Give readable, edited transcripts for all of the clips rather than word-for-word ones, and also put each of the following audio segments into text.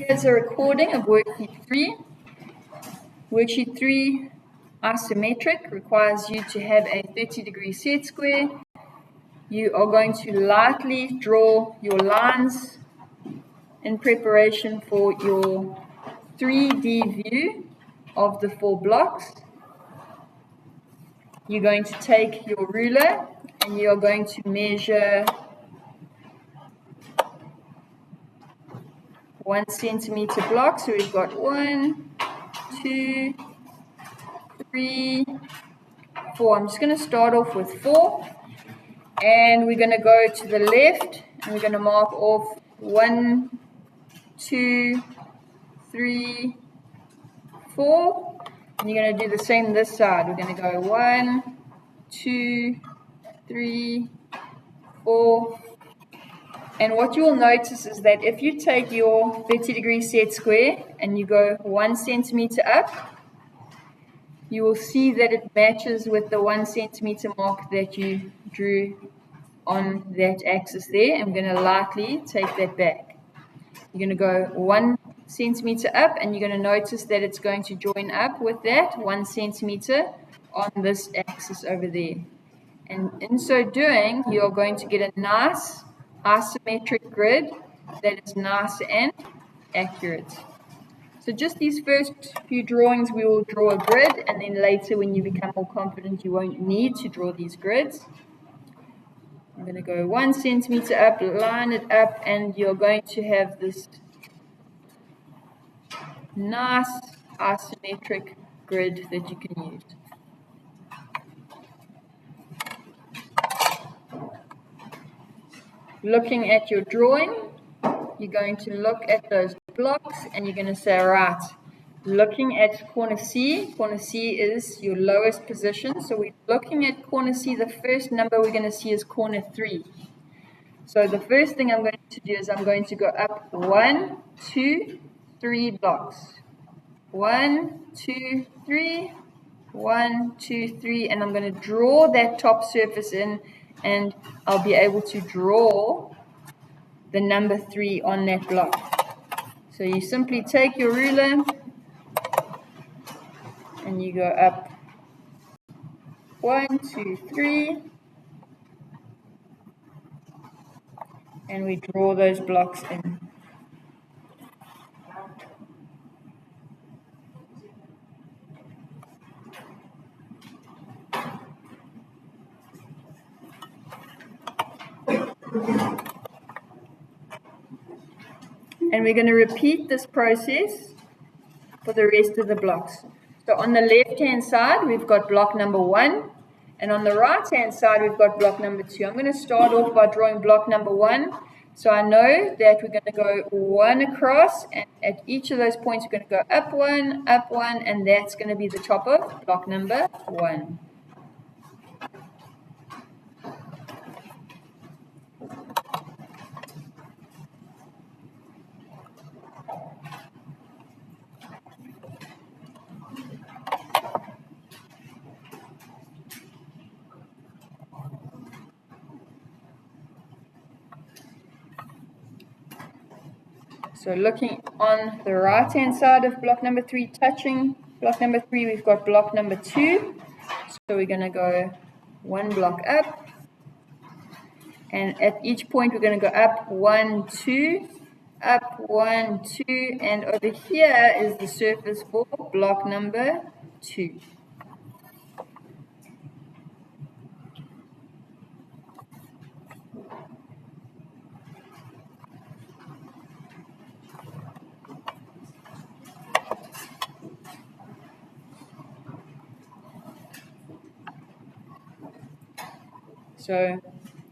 Here's a recording of worksheet 3. Worksheet 3 isometric requires you to have a 30-degree set square. You are going to lightly draw your lines in preparation for your 3D view of the 4 blocks. You're going to take your ruler and you are going to measure 1 centimeter block. So we've got 1, 2, 3, 4. I'm just going to start off with 4, and we're going to go to the left and we're going to mark off 1, 2, 3, 4, and you're going to do the same this side. We're going to go 1, 2, 3, 4. And what you will notice is that if you take your 30-degree set square and you go 1 centimeter up, you will see that it matches with the 1 centimeter mark that you drew on that axis there. I'm going to lightly take that back. You're going to go 1 centimeter up, and you're going to notice that it's going to join up with that 1 centimeter on this axis over there. And in so doing, you're going to get a nice isometric grid that is nice and accurate. So just these first few drawings, we will draw a grid, and then later when you become more confident, you won't need to draw these grids. I'm going to go 1 centimeter up, line it up, and you're going to have this nice isometric grid that you can use. Looking at your drawing, you're going to look at those blocks and you're going to say, right, looking at corner C is your lowest position. So we're looking at corner C, the first number we're going to see is corner 3. So the first thing I'm going to do is I'm going to go up 1, 2, 3 blocks. 1, 2, 3, 1, 2, 3, and I'm going to draw that top surface in, and I'll be able to draw the number 3 on that block. So you simply take your ruler and you go up 1, 2, 3, and we draw those blocks in. And we're going to repeat this process for the rest of the blocks. So on the left-hand side, we've got block number 1. And on the right-hand side, we've got block number 2. I'm going to start off by drawing block number 1. So I know that we're going to go 1 across. And at each of those points, we're going to go up 1, and that's going to be the top of block number 1. So looking on the right-hand side of block number 3, touching block number 3, we've got block number 2. So we're going to go 1 block up. And at each point, we're going to go up 1, 2, up 1, 2. And over here is the surface for block number 2. So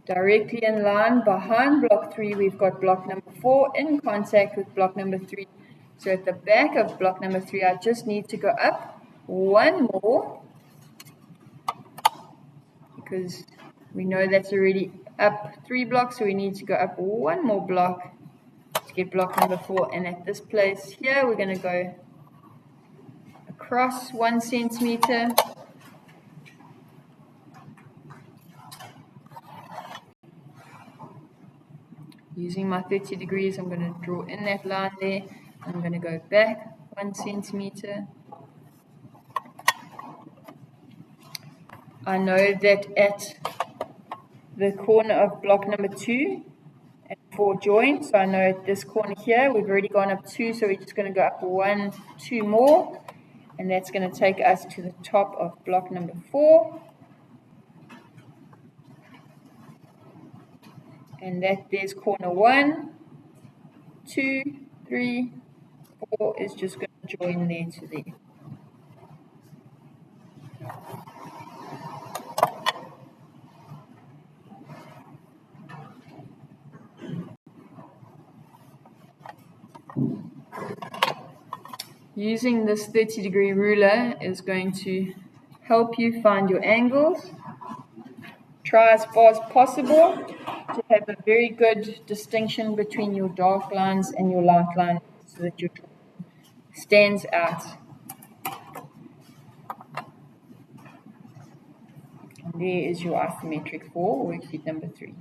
directly in line behind block 3, we've got block number 4 in contact with block number 3. So at the back of block number 3, I just need to go up 1 more, because we know that's already up 3 blocks, so we need to go up 1 more block to get block number 4. And at this place here, we're going to go across 1 centimeter. Using my 30 degrees, I'm going to draw in that line there. I'm going to go back 1 centimeter. I know that at the corner of block number 2 and 4 join, so I know at this corner here we've already gone up 2, so we're just going to go up 1, 2 more, and that's going to take us to the top of block number 4. And that there's corner 1, 2, 3, 4 is just going to join there to there. Using this 30-degree ruler is going to help you find your angles. Try as far as possible to have a very good distinction between your dark lines and your light lines so that your drawing stands out. And there is your isometric 4, worksheet number 3.